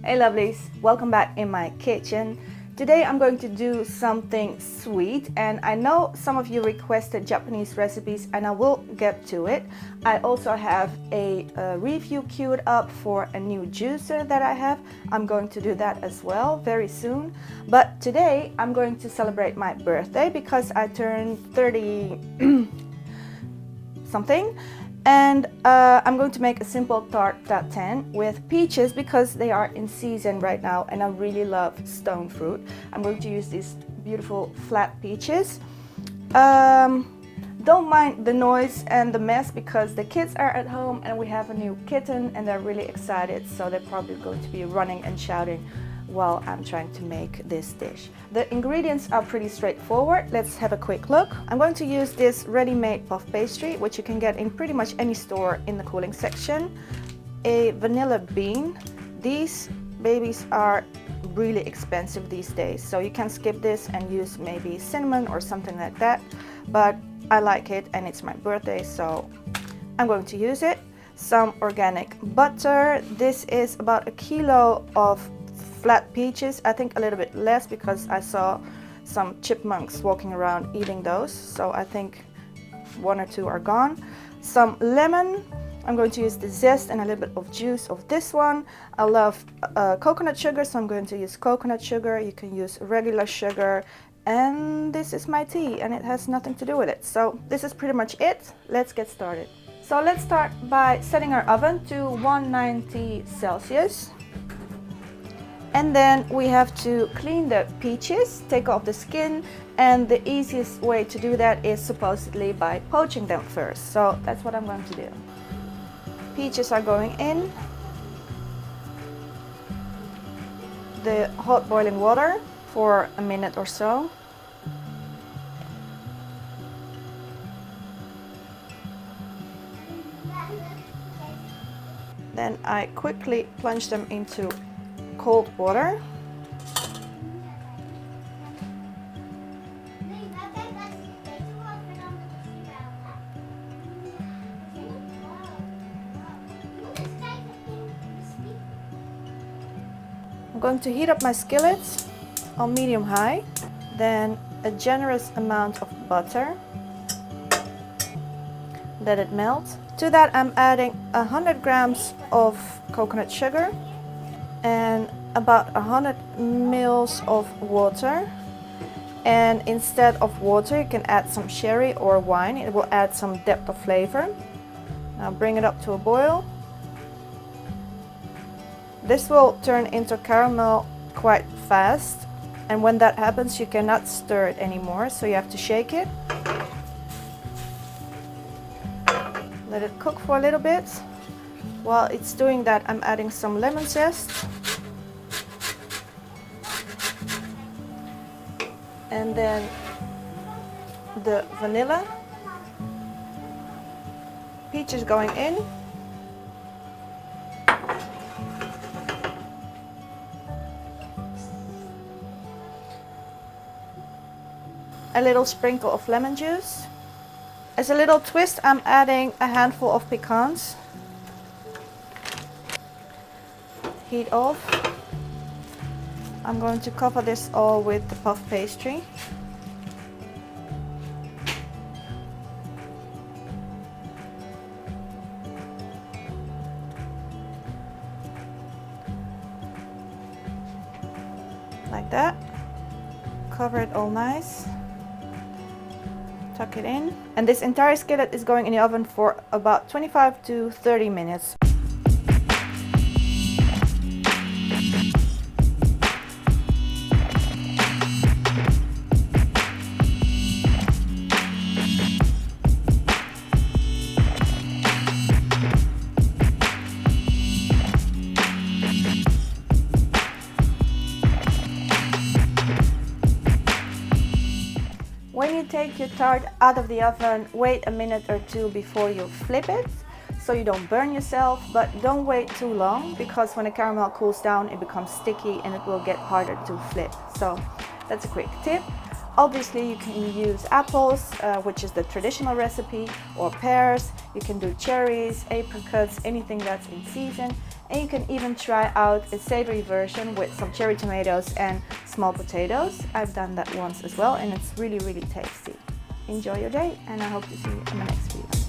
Hey lovelies, welcome back in my kitchen. Today I'm going to do something sweet, and I know some of you requested Japanese recipes and I will get to it. I also have a review queued up for a new juicer that I have. I'm going to do that as well very soon. But today I'm going to celebrate my birthday because I turned 30 something. And I'm going to make a simple Tarte Tatin with peaches because they are in season right now and I really love stone fruit. I'm going to use these beautiful flat peaches. Don't mind the noise and the mess because the kids are at home and we have a new kitten and they're really excited, so they're probably going to be running and shouting while I'm trying to make this dish. The ingredients are pretty straightforward. Let's have a quick look. I'm going to use this ready-made puff pastry, which you can get in pretty much any store in the cooling section. A vanilla bean. These babies are really expensive these days, so you can skip this and use maybe cinnamon or something like that, but I like it and it's my birthday, so I'm going to use it. Some organic butter. This is about 1 kilo of flat peaches, I think a little bit less because I saw some chipmunks walking around eating those, so I think 1 or 2 are gone. Some lemon. I'm going to use the zest and a little bit of juice of this one. I love coconut sugar, so I'm going to use coconut sugar. You can use regular sugar, and this is my tea and it has nothing to do with it. So this is pretty much it. Let's get started. So let's start by setting our oven to 190 Celsius. And then we have to clean the peaches, take off the skin, and the easiest way to do that is supposedly by poaching them first. So that's what I'm going to do. Peaches are going in the hot boiling water for a minute or so. Then I quickly plunge them into cold water. I'm going to heat up my skillets on medium-high, then a generous amount of butter. Let it melt. To that I'm adding 100 grams of coconut sugar and about 100 mils of water, and instead of water you can add some sherry or wine. It will add some depth of flavor. Now bring it up to a boil. This will turn into caramel quite fast, and when that happens you cannot stir it anymore, so you have to shake it. Let it cook for a little bit. While it's doing that, I'm adding some lemon zest and then the vanilla. Peaches going in. A little sprinkle of lemon juice. As a little twist, I'm adding a handful of pecans. Heat off. I'm going to cover this all with the puff pastry. Like that. Cover it all nice. Tuck it in. And this entire skillet is going in the oven for about 25 to 30 minutes. When you take your tart out of the oven, wait a minute or 2 before you flip it, so you don't burn yourself, but don't wait too long because when the caramel cools down it becomes sticky and it will get harder to flip. So that's a quick tip. Obviously you can use apples, which is the traditional recipe, or pears. You can do cherries, apricots, anything that's in season. And you can even try out a savory version with some cherry tomatoes and small potatoes. I've done that once as well, and it's really, really tasty. Enjoy your day, and I hope to see you in the next video.